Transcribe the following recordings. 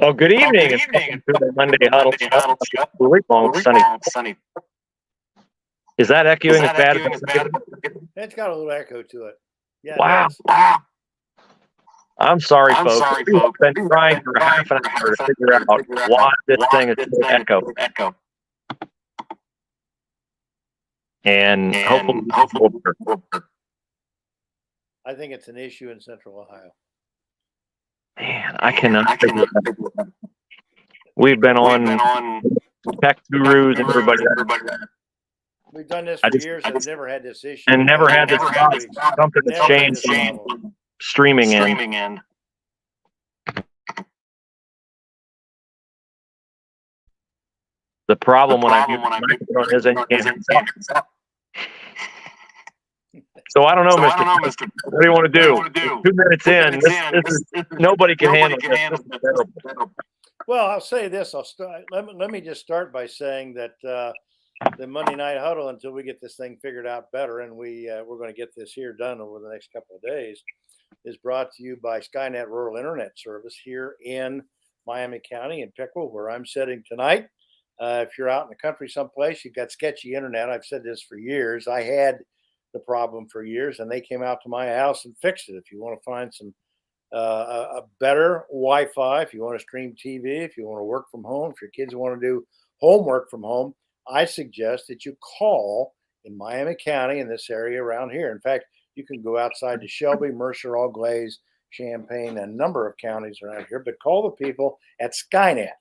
Well, good evening. Good evening. To the Monday Huddle show. Week long sunny. Is that echoing as bad as It's got a little echo to it. Yeah. Wow. I'm sorry, folks. We've been trying for half an hour to figure out why this thing is so echo. And hopefully I think it's an issue in Central Ohio. Man, I cannot figure it out. We've been on tech gurus and everybody. We've done this for years and never had this issue. And never had this something that's changed streaming in. The problem when I use the microphone is I can't talk. So I don't know, Mr. What do you want to do? 2 minutes in, this is, nobody can handle this. This is terrible. Well, I'll say this. I'll start. Let me just start by saying that the Monday Night Huddle, until we get this thing figured out better, and we're going to get this here done over the next couple of days, is brought to you by Skynet Rural Internet Service here in Miami County in Pickle, where I'm sitting tonight. If you're out in the country someplace, you've got sketchy internet. I've said this for years. I had the problem for years, and they came out to my house and fixed it. If you want to find some a better Wi-Fi, if you want to stream TV, if you want to work from home, if your kids want to do homework from home, I suggest that you call in Miami County in this area around here. In fact, you can go outside to Shelby, Mercer, All Glaze, Champaign, a number of counties around here, but call the people at Skynet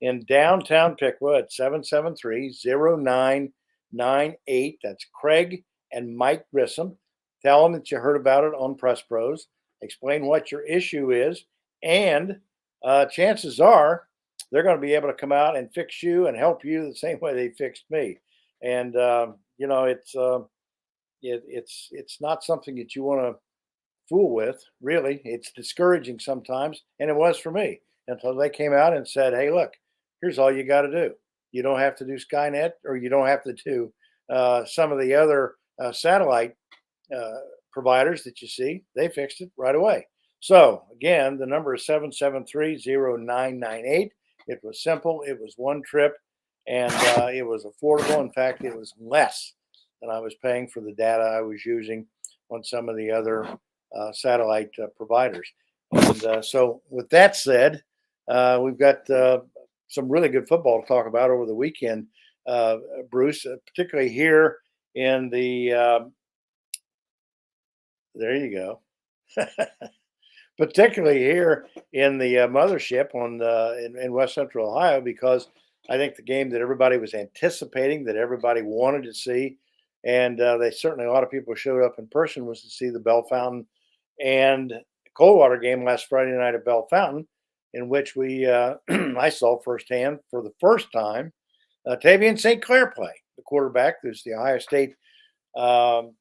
in downtown Pickwa at 773-0998. That's Craig and Mike Grissom. Tell them that you heard about it on Press Pros. Explain what your issue is, and chances are they're going to be able to come out and fix you and help you the same way they fixed me. And it's not something that you want to fool with, really. It's discouraging sometimes, and it was for me until they came out and said, "Hey, look, here's all you got to do. You don't have to do Skynet, or you don't have to do some of the other satellite providers that you see. They fixed it right away." So again, the number is 773-0998. It was simple. It was one trip, and it was affordable. In fact, it was less than I was paying for the data I was using on some of the other satellite providers. And so with that said, we've got some really good football to talk about over the weekend, Bruce, particularly here in the there you go. Particularly here in the mothership in West Central Ohio, because I think the game that everybody was anticipating, that everybody wanted to see, and they certainly, a lot of people showed up in person, was to see the Bell Fountain and Coldwater game last Friday night at Bell Fountain, in which we I saw firsthand for the first time Tavian St. Clair play, the quarterback. There's the Ohio State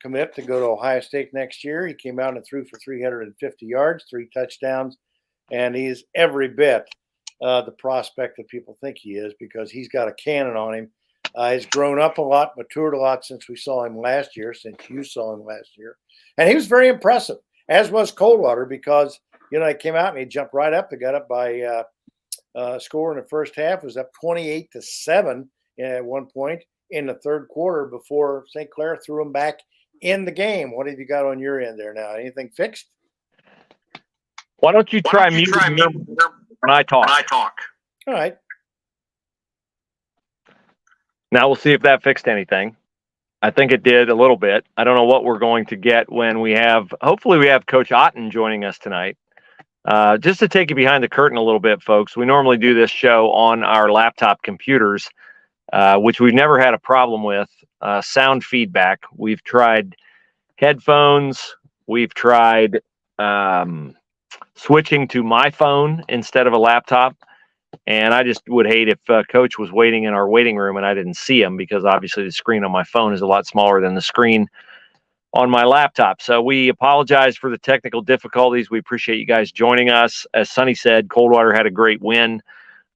commit to go to Ohio State next year. He came out and threw for 350 yards, 3 touchdowns, and he's every bit the prospect that people think he is, because he's got a cannon on him. He's grown up a lot, matured a lot since we saw him last year, since you saw him last year. And he was very impressive, as was Coldwater, because, he came out and he jumped right up. They got up by score in the first half. It was up 28-7 at one point in the third quarter before St. Clair threw him back in the game. What have you got on your end there now? Anything fixed? Why don't you try muting when I talk? All right. Now we'll see if that fixed anything. I think it did a little bit. I don't know what we're going to get when hopefully we have Coach Otten joining us tonight. Just to take you behind the curtain a little bit, folks, we normally do this show on our laptop computers, which we've never had a problem with. Sound feedback. We've tried headphones. We've tried switching to my phone instead of a laptop. And I just would hate if Coach was waiting in our waiting room and I didn't see him, because obviously the screen on my phone is a lot smaller than the screen on my laptop. So we apologize for the technical difficulties. We appreciate you guys joining us. As Sonny said, Coldwater had a great win.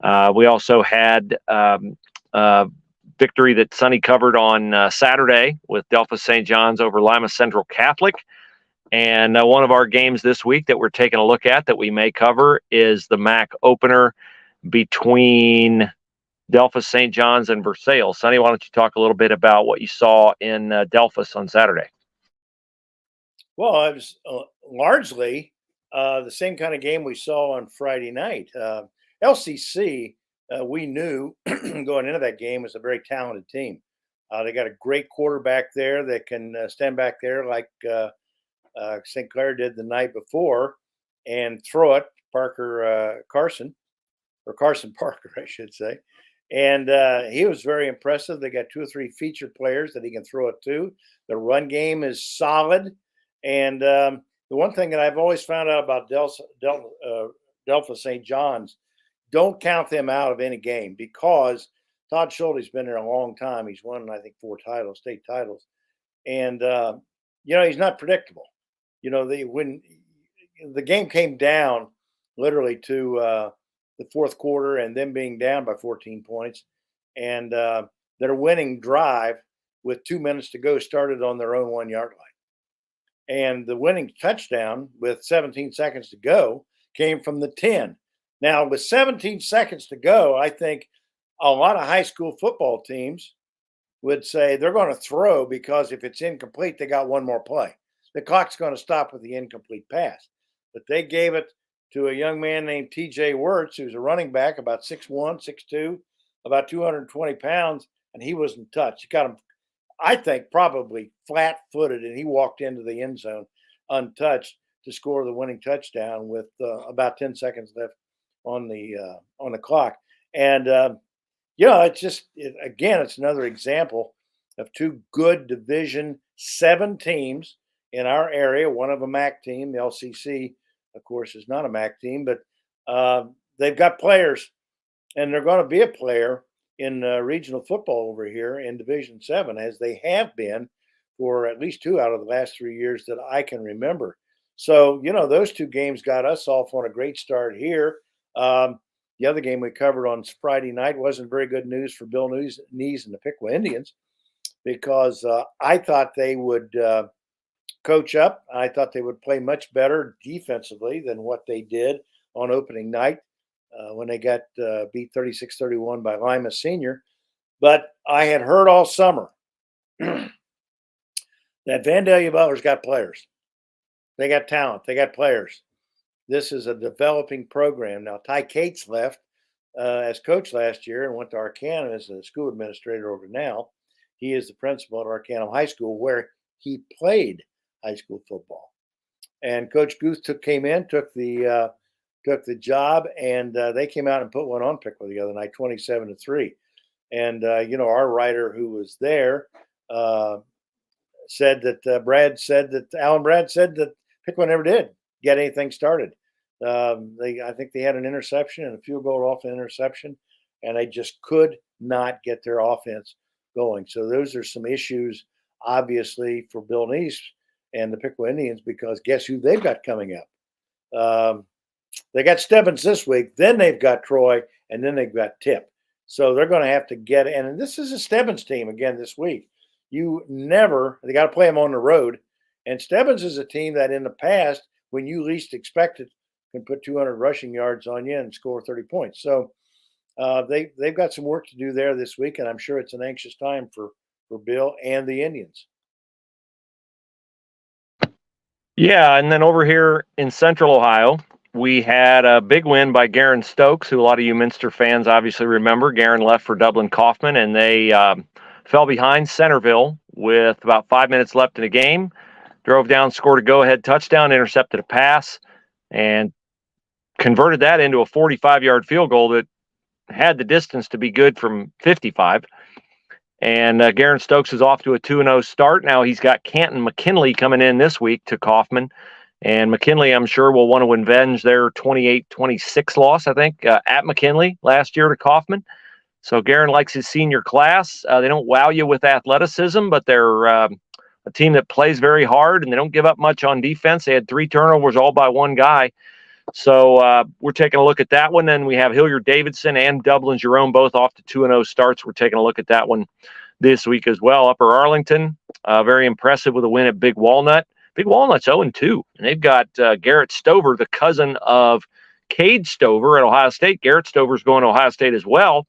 We also had victory that Sonny covered on Saturday with Delphos St. John's over Lima Central Catholic. And one of our games this week that we're taking a look at that we may cover is the MAC opener between Delphus, St. John's, and Versailles. Sonny, why don't you talk a little bit about what you saw in Delphus on Saturday? Well, it was largely the same kind of game we saw on Friday night. LCC, we knew going into that game, was a very talented team. They got a great quarterback there that can stand back there like St. Clair did the night before and throw it, Carson Parker, I should say. And he was very impressive. They got 2 or 3 featured players that he can throw it to. The run game is solid. And the one thing that I've always found out about Delphus St. John's, don't count them out of any game because Todd Schulte's been there a long time. He's won, I think, 4 state titles. And, he's not predictable. When the game came down literally to the fourth quarter and them being down by 14 points, and their winning drive with 2 minutes to go started on their own 1-yard line. And the winning touchdown with 17 seconds to go came from the 10. Now, with 17 seconds to go, I think a lot of high school football teams would say they're going to throw because if it's incomplete, they got one more play. The clock's going to stop with the incomplete pass. But they gave it to a young man named TJ Wirtz, who's a running back, about 6'1", 6'2", about 220 pounds, and he wasn't touched. He got him, I think, probably flat-footed, and he walked into the end zone untouched to score the winning touchdown with about 10 seconds left on the clock. And it's another example of 2 good Division 7 teams in our area. One of a MAC team, the LCC, of course, is not a MAC team, but they've got players, and they're going to be a player in regional football over here in Division 7, as they have been for at least 2 out of the last 3 years that I can remember. So, those 2 games got us off on a great start here. The other game we covered on Friday night wasn't very good news for Bill Nees and the Piqua Indians because I thought they would coach up. I thought they would play much better defensively than what they did on opening night when they got beat 36-31 by Lima Senior. But I had heard all summer that Vandalia Butler's got players. They got talent. They got players. This is a developing program. Now, Ty Cates left as coach last year and went to Arcanum as a school administrator over now. He is the principal at Arcanum High School, where he played high school football. And Coach Guth took the job, and they came out and put one on Piqua the other night, 27-3. And our writer who was there said that Alan Brad said that Piqua never did get anything started. I think they had an interception and a field goal off an interception, and they just could not get their offense going. So those are some issues, obviously, for Bill Neese and the Piqua Indians, because guess who they've got coming up? They got Stebbins this week, then they've got Troy, and then they've got Tip. So they're going to have to get in. And this is a Stebbins team again this week. They got to play them on the road. And Stebbins is a team that in the past, when you least expect it, can put 200 rushing yards on you and score 30 points. So they've got some work to do there this week, and I'm sure it's an anxious time for Bill and the Indians. Yeah, and then over here in Central Ohio, we had a big win by Garen Stokes, who a lot of you Minster fans obviously remember. Garen left for Dublin Coffman, and they fell behind Centerville with about 5 minutes left in the game. Drove down, scored a go-ahead touchdown, intercepted a pass, and converted that into a 45-yard field goal that had the distance to be good from 55. And Garen Stokes is off to a 2-0 start. Now he's got Canton McKinley coming in this week to Coffman. And McKinley, I'm sure, will want to avenge their 28-26 loss, I think, at McKinley last year to Coffman. So Garen likes his senior class. They don't wow you with athleticism, but they're a team that plays very hard, and they don't give up much on defense. They had 3 turnovers all by one guy. So we're taking a look at that one. Then we have Hilliard Davidson and Dublin Jerome both off to 2-0 starts. We're taking a look at that one this week as well. Upper Arlington, very impressive with a win at Big Walnut. Big Walnut's 0-2, and they've got Garrett Stover, the cousin of Cade Stover at Ohio State. Garrett Stover's going to Ohio State as well.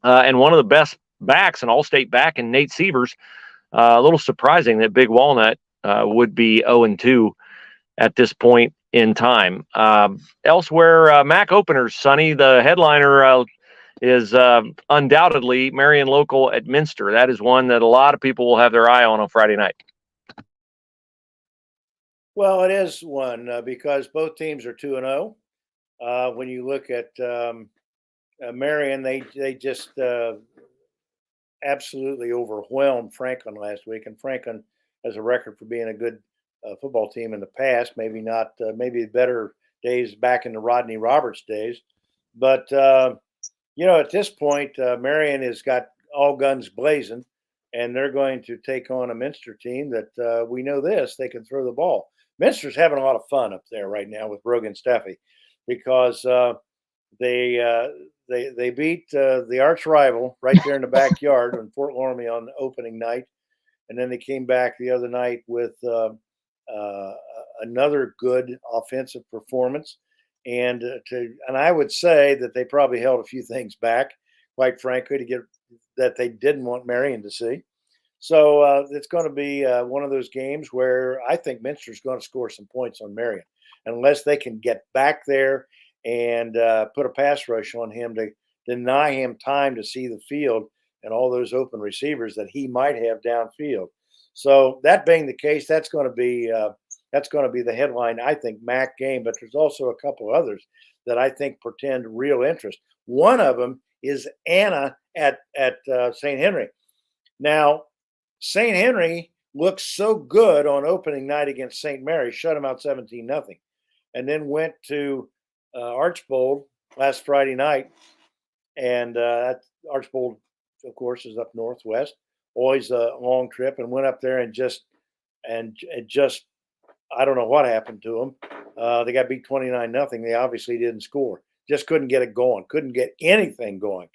And one of the best backs, an all-state back, in Nate Sievers. A little surprising that Big Walnut would be 0-2 at this point in time. Elsewhere, MAC openers, Sonny, the headliner is undoubtedly Marion Local at Minster. That is one that a lot of people will have their eye on Friday night. Well, it is one because both teams are 2-0. When you look at Marion, they just absolutely overwhelmed Franklin last week, and Franklin has a record for being a good football team in the past. Maybe not, maybe better days back in the Rodney Roberts days, but at this point, Marion has got all guns blazing, and they're going to take on a Minster team that we know they can throw the ball. Minster's having a lot of fun up there right now with Brogan Steffi because they beat the arch rival right there in the backyard in Fort Loramie on opening night, and then they came back the other night with another good offensive performance, and I would say that they probably held a few things back, quite frankly, to get that they didn't want Marion to see. So it's going to be one of those games where I think Minster's going to score some points on Marion, unless they can get back there and put a pass rush on him to deny him time to see the field and all those open receivers that he might have downfield. So that being the case, that's going to be the headline, I think, MAC game. But there's also a couple others that I think portend real interest. One of them is Anna at St. Henry. Now, St. Henry looked so good on opening night against St. Mary, shut them out 17-0, and then went to Archbold last Friday night. And Archbold, of course, is up northwest. Always a long trip, and went up there and just I don't know what happened to them. They got beat 29-0. They obviously didn't score. Just couldn't get it going. Couldn't get anything going.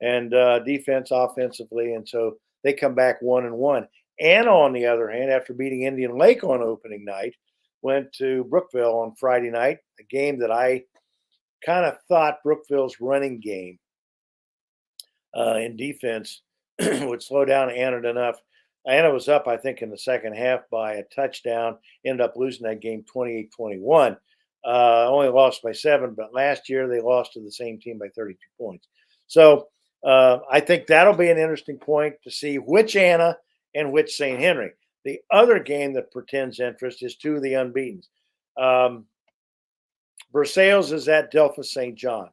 And defense, offensively, and so they come back 1-1. And on the other hand, after beating Indian Lake on opening night, went to Brookville on Friday night, a game that I kind of thought Brookville's running game in defense would slow down Anna enough. Anna was up, I think, in the second half by a touchdown, ended up losing that game 28-21. Only lost by 7, but last year they lost to the same team by 32 points. So I think that'll be an interesting point to see which Anna and which St. Henry. The other game that pretends interest is two of the unbeatens. Versailles is at Delphos St. John.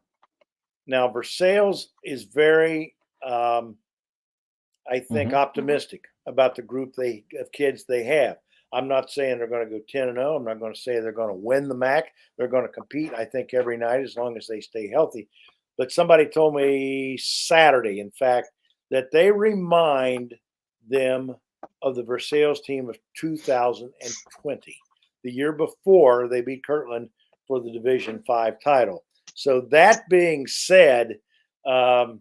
Now, Versailles is very, I think, optimistic about the group of kids they have. I'm not saying they're going to go 10-0. I'm not going to say they're going to win the MAC. They're going to compete, I think, every night as long as they stay healthy. But somebody told me Saturday, in fact, that they remind them of the Versailles team of 2020, the year before they beat Kirtland for the Division 5 title. So that being said, they're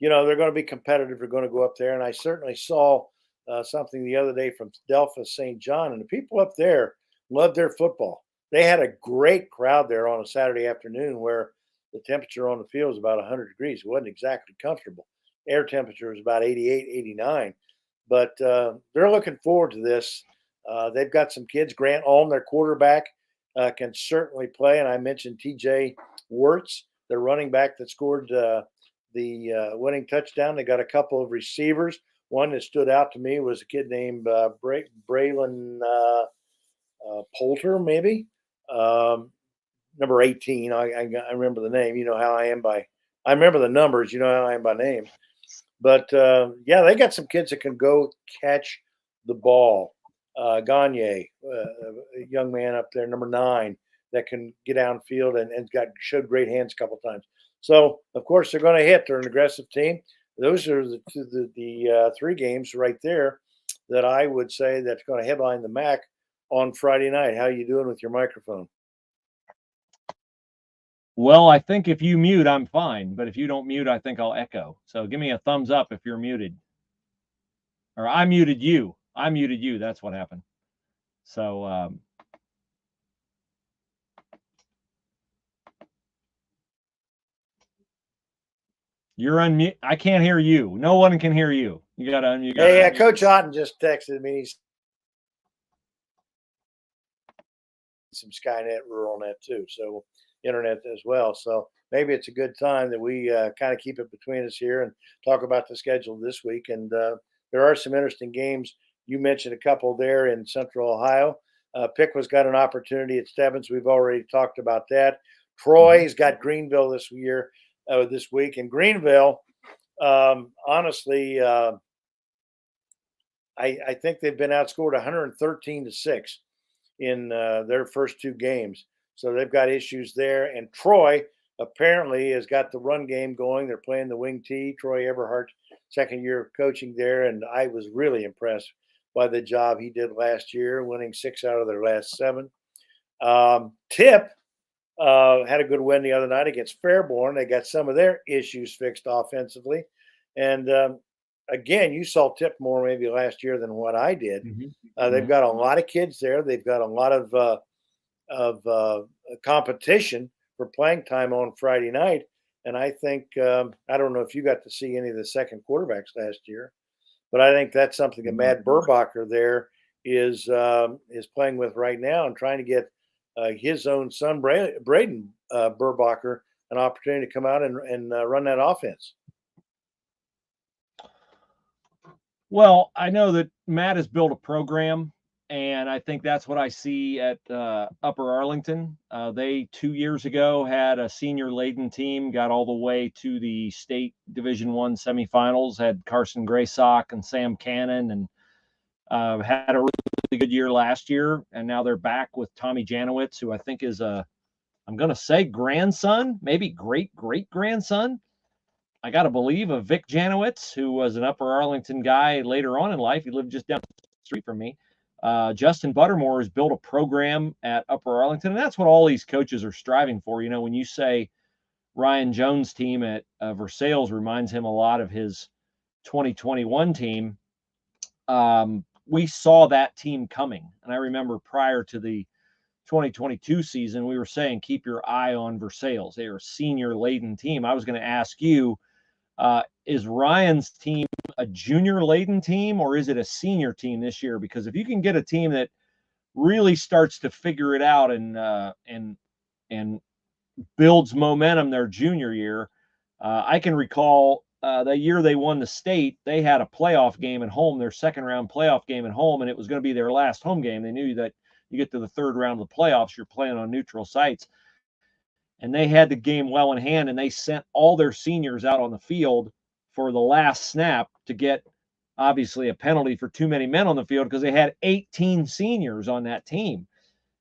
going to be competitive. They're going to go up there. And I certainly saw something the other day from Delphos St. John, and the people up there loved their football. They had a great crowd there on a Saturday afternoon where the temperature on the field was about 100 degrees. It wasn't exactly comfortable. Air temperature was about 88, 89. But they're looking forward to this. They've got some kids. Grant Ulm, their quarterback, can certainly play. And I mentioned TJ Wirtz, their running back that scored the winning touchdown. They got a couple of receivers. One that stood out to me was a kid named Braylon Poulter, maybe. Number 18. I remember the name. You know how I am I remember the numbers. You know how I am by name. But, they got some kids that can go catch the ball. Gagne, a young man up there, number 9, that can get downfield and showed great hands a couple of times. So, of course, they're going to hit. They're an aggressive team. Those are the 3 games right there that I would say that's going to headline the MAC on Friday night. How are you doing with your microphone? Well, I think if you mute, I'm fine. But if you don't mute, I think I'll echo. So give me a thumbs up if you're muted. Or I muted you. I muted you. That's what happened. So You're on mute. I can't hear you. No one can hear you. You got to unmute Hey, yourself. Coach Otten just texted me. He's some Skynet, rural net too, so internet as well. So maybe it's a good time that we kind of keep it between us here and talk about the schedule this week. And there are some interesting games. You mentioned a couple there in Central Ohio. Pickwa's got an opportunity at Stebbins. We've already talked about that. Troy's got Greenville this week. And Greenville, honestly, I think they've been outscored 113-6 in their first two games. So they've got issues there. And Troy apparently has got the run game going. They're playing the wing T. Troy Everhart's second year of coaching there. And I was really impressed by the job he did last year, winning 6 out of their last 7. Tip had a good win the other night against Fairborn. They got some of their issues fixed offensively. And again, you saw Tip more maybe last year than what I did. They've got a lot of kids there. They've got a lot of competition for playing time on Friday night. And I think I don't know if you got to see any of the second quarterbacks last year, but I think that's something that Matt Burbacher there is playing with right now and trying to get his own son Braden Burbacher an opportunity to come out and run that offense. Well, I know that Matt has built a program, and I think that's what I see at Upper Arlington. They 2 years ago had a senior laden team, got all the way to the state Division I semifinals, had Carson Graysock and Sam Cannon, and had a really good year last year. And now they're back with Tommy Janowitz, who I think is I'm going to say grandson, maybe great-great-grandson, I got to believe, of Vic Janowitz, who was an Upper Arlington guy later on in life. He lived just down the street from me. Justin Buttermore has built a program at Upper Arlington, and that's what all these coaches are striving for. You know, when you say Ryan Jones' team at Versailles reminds him a lot of his 2021 team, we saw that team coming. And I remember prior to the 2022 season, we were saying, keep your eye on Versailles. They are a senior-laden team. I was going to ask you, is Ryan's team a junior-laden team, or is it a senior team this year? Because if you can get a team that really starts to figure it out and builds momentum their junior year, I can recall the year they won the state, they had a playoff game at home, their second-round playoff game at home, and it was going to be their last home game. They knew that you get to the third round of the playoffs, you're playing on neutral sites. And they had the game well in hand, and they sent all their seniors out on the field for the last snap to get, obviously, a penalty for too many men on the field because they had 18 seniors on that team.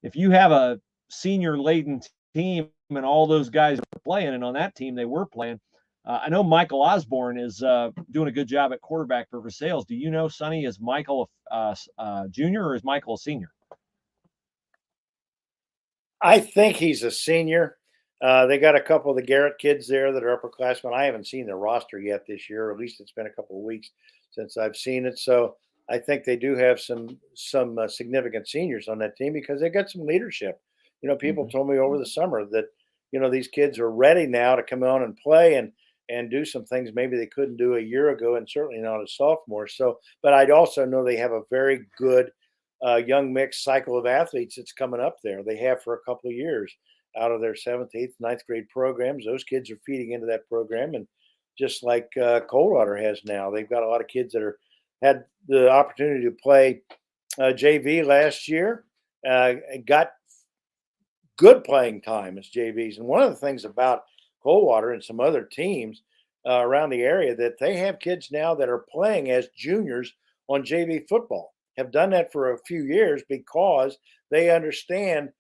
If you have a senior-laden team and all those guys are playing, and on that team they were playing, I know Michael Osborne is doing a good job at quarterback for Versailles. Do you know, Sonny, is Michael a junior or is Michael a senior? I think he's a senior. They got a couple of the Garrett kids there that are upperclassmen. I haven't seen their roster yet this year, or at least it's been a couple of weeks since I've seen it. So I think they do have some significant seniors on that team because they got some leadership. You know, people told me over the summer that, you know, these kids are ready now to come on and play and do some things maybe they couldn't do a year ago, and certainly not as sophomores. So, but I'd also know they have a very good young mixed cycle of athletes that's coming up there. They have for a couple of years out of their 7th, 8th, 9th grade programs. Those kids are feeding into that program. And just like Coldwater has now, they've got a lot of kids that had the opportunity to play JV last year, got good playing time as JVs. And one of the things about Coldwater and some other teams around the area that they have kids now that are playing as juniors on JV football, have done that for a few years because they understand,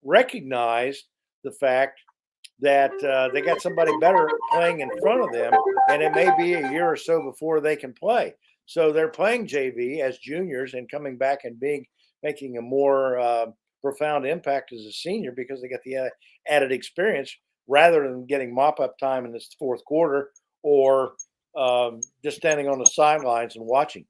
recognize the fact that they got somebody better playing in front of them, and it may be a year or so before they can play. So they're playing JV as juniors and coming back and making a more profound impact as a senior because they got the added experience rather than getting mop-up time in this fourth quarter or just standing on the sidelines and watching.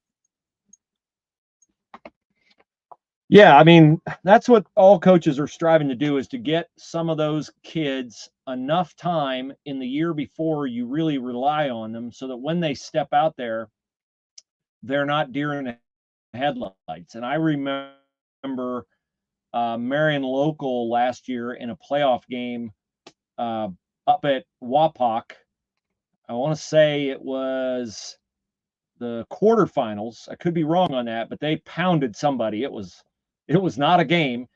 Yeah, I mean, that's what all coaches are striving to do, is to get some of those kids enough time in the year before you really rely on them so that when they step out there, they're not deer in the headlights. And I remember Marion Local last year in a playoff game uh, up at Wapak. I want to say it was the quarterfinals. I could be wrong on that, but they pounded somebody. It was not a game.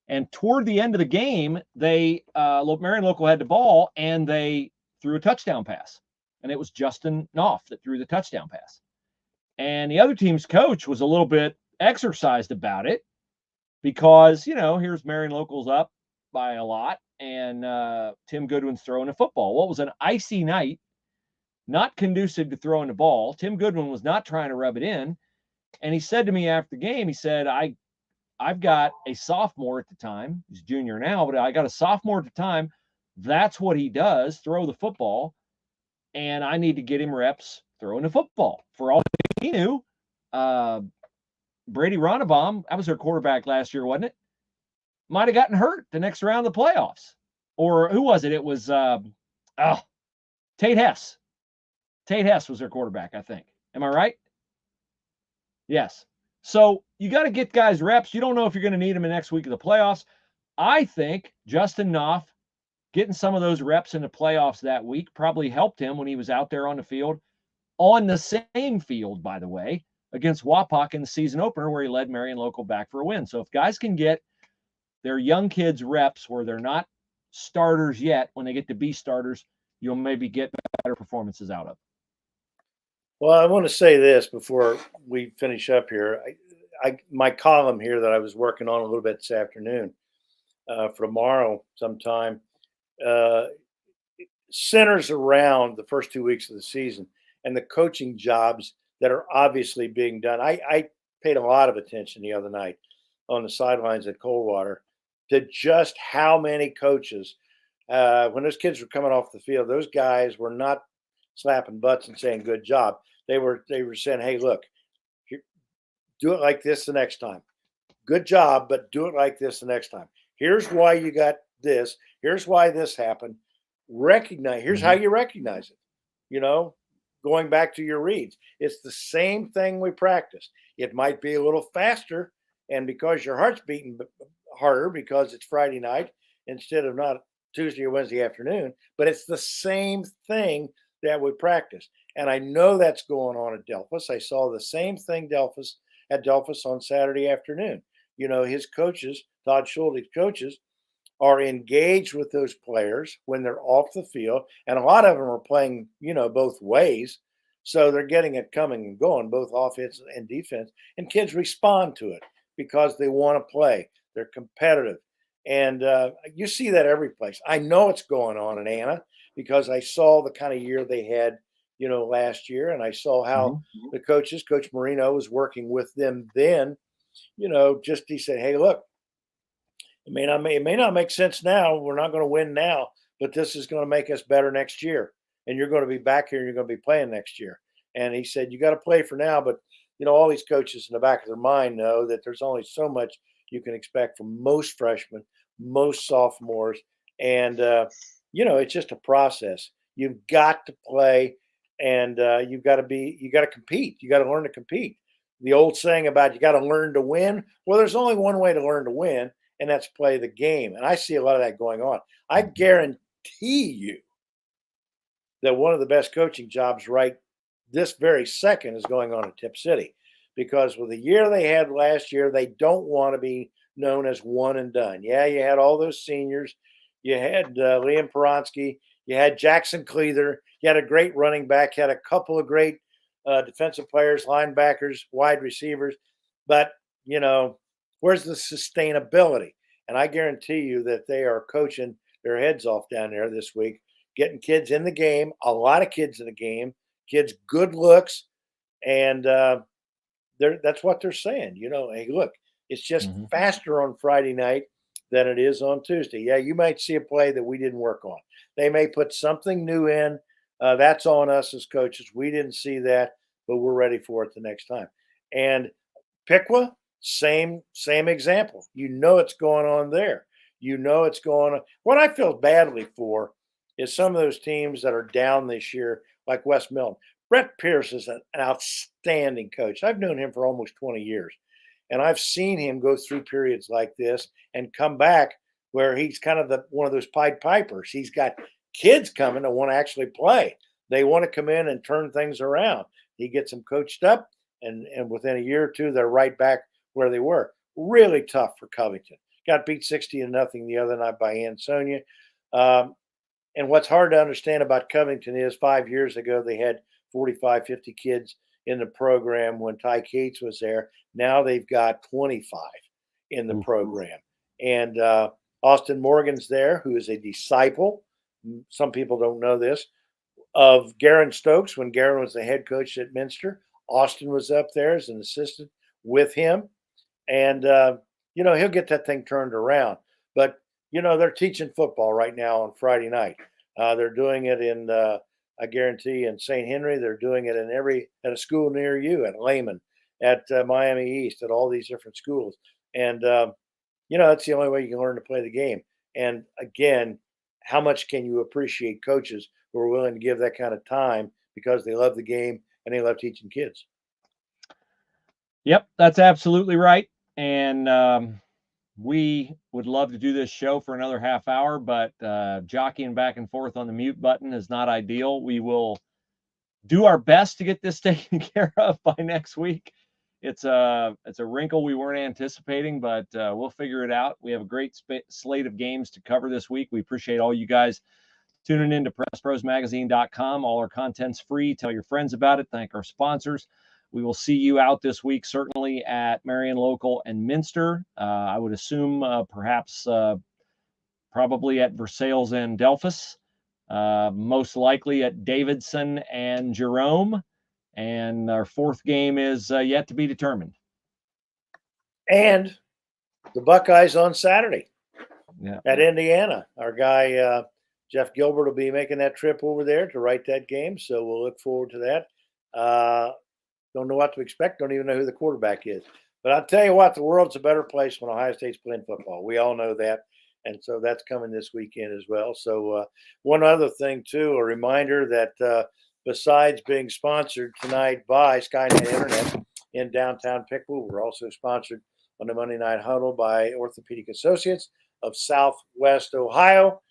And toward the end of the game, Marion Local had the ball and they threw a touchdown pass, and it was Justin Knopf that threw the touchdown pass. And the other team's coach was a little bit exercised about it because here's Marion Local's up by a lot, and Tim Goodwin's throwing a football. Well, it was an icy night, not conducive to throwing the ball. Tim Goodwin was not trying to rub it in. And he said to me after the game, he said, I've got a sophomore at the time. He's a junior now, but I got a sophomore at the time. That's what he does, throw the football. And I need to get him reps throwing the football. For all he knew, Brady Ronnebaum, that was their quarterback last year, wasn't it? Might have gotten hurt the next round of the playoffs. Or who was it? It was Tate Hess. Tate Hess was their quarterback, I think. Am I right? Yes. So you got to get guys reps. You don't know if you're going to need them in the next week of the playoffs. I think Justin Knopf getting some of those reps in the playoffs that week probably helped him when he was out there on the field, on the same field, by the way, against Wapak in the season opener where he led Marion Local back for a win. So if guys can get their young kids reps where they're not starters yet, when they get to be starters, you'll maybe get better performances out of. Well, I want to say this before we finish up here. My column here that I was working on a little bit this afternoon for tomorrow sometime centers around the first 2 weeks of the season and the coaching jobs that are obviously being done. I paid a lot of attention the other night on the sidelines at Coldwater to just how many coaches, when those kids were coming off the field, those guys were not slapping butts and saying good job. They were saying, hey, look, do it like this the next time. Good job, but do it like this the next time. Here's why you got this. Here's why this happened. Here's how you recognize it. Going back to your reads, it's the same thing we practice. It might be a little faster, and because your heart's beating harder because it's Friday night instead of not Tuesday or Wednesday afternoon, but it's the same thing that we practice. And I know that's going on at Delphus. I saw the same thing at Delphus on Saturday afternoon. His coaches, Todd Schulte's coaches, are engaged with those players when they're off the field. And a lot of them are playing, both ways. So they're getting it coming and going, both offense and defense. And kids respond to it because they want to play. They're competitive. And you see that every place. I know it's going on in Anna because I saw the kind of year they had, last year. And I saw how the coaches, Coach Marino was working with them then, he said, hey, look, it may not make sense now. We're not going to win now, but this is going to make us better next year. And you're going to be back here and you're going to be playing next year. And he said, you got to play for now. But, all these coaches in the back of their mind know that there's only so much you can expect from most freshmen, most sophomores. And, it's just a process. You've got to play and you got to compete. You got to learn to compete. The old saying about you got to learn to win. Well, there's only one way to learn to win, and that's play the game. And I see a lot of that going on. I guarantee you that one of the best coaching jobs right this very second is going on at Tip City, because with the year they had last year, they don't want to be known as one and done. Yeah, you had all those seniors. You had Liam Peronsky. You had Jackson Cleather. You had a great running back. You had a couple of great defensive players, linebackers, wide receivers. But, where's the sustainability? And I guarantee you that they are coaching their heads off down there this week, getting kids in the game, a lot of kids in the game, kids good looks. And that's what they're saying. Hey, look, it's just faster on Friday night than it is on Tuesday. Yeah, you might see a play that we didn't work on. They may put something new in. That's on us as coaches. We didn't see that, but we're ready for it the next time. And Piqua, same example. You know it's going on there. You know it's going on. What I feel badly for is some of those teams that are down this year, like West Milton. Brett Pierce is an outstanding coach. I've known him for almost 20 years, and I've seen him go through periods like this and come back where he's kind of one of those Pied Pipers. He's got kids coming that want to actually play. They want to come in and turn things around. He gets them coached up, and within a year or two, they're right back where they were. Really tough for Covington. Got beat 60-0 the other night by Ansonia. And what's hard to understand about Covington is 5 years ago, they had 45, 50 kids in the program when Ty Cates was there. Now they've got 25 in the program. And Austin Morgan's there, who is a disciple. Some people don't know this, of Garen Stokes when Garen was the head coach at Minster. Austin was up there as an assistant with him. And, he'll get that thing turned around. But, they're teaching football right now on Friday night. They're doing it in, I guarantee, in St. Henry. They're doing it at a school near you, at Lehman, at Miami East, at all these different schools. And, that's the only way you can learn to play the game. And again, how much can you appreciate coaches who are willing to give that kind of time because they love the game and they love teaching kids? Yep, that's absolutely right. And we would love to do this show for another half hour, but jockeying back and forth on the mute button is not ideal. We will do our best to get this taken care of by next week. It's a wrinkle we weren't anticipating, but we'll figure it out. We have a great slate of games to cover this week. We appreciate all you guys tuning in to PressProsMagazine.com. All our content's free. Tell your friends about it. Thank our sponsors. We will see you out this week, certainly at Marion Local and Minster. I would assume perhaps probably at Versailles and Delphus. Most likely at Davidson and Jerome. And our fourth game is yet to be determined. And the Buckeyes on Saturday at Indiana. Our guy, Jeff Gilbert, will be making that trip over there to write that game. So we'll look forward to that. Don't know what to expect. Don't even know who the quarterback is. But I'll tell you what, the world's a better place when Ohio State's playing football. We all know that. And so that's coming this weekend as well. So one other thing, too, a reminder that besides being sponsored tonight by Skynet Internet in downtown Pickwood, we're also sponsored on the Monday Night Huddle by Orthopedic Associates of Southwest Ohio.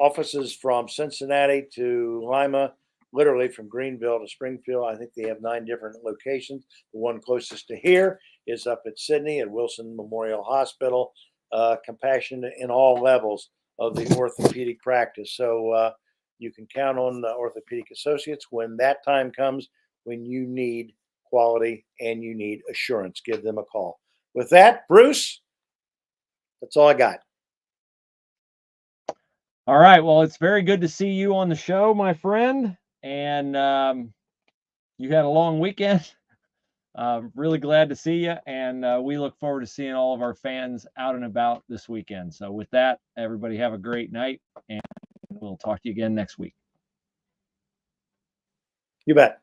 Offices from Cincinnati to Lima, literally from Greenville to Springfield. I think they have 9 different locations. The one closest to here is up at Sydney at Wilson Memorial Hospital. Compassion in all levels of the orthopedic practice. So you can count on Orthopedic Associates when that time comes, when you need quality and you need assurance. Give them a call. With that, Bruce, that's all I got. All right. Well, it's very good to see you on the show, my friend. And you had a long weekend. Really glad to see you. And we look forward to seeing all of our fans out and about this weekend. So with that, everybody have a great night. And we'll talk to you again next week. You bet.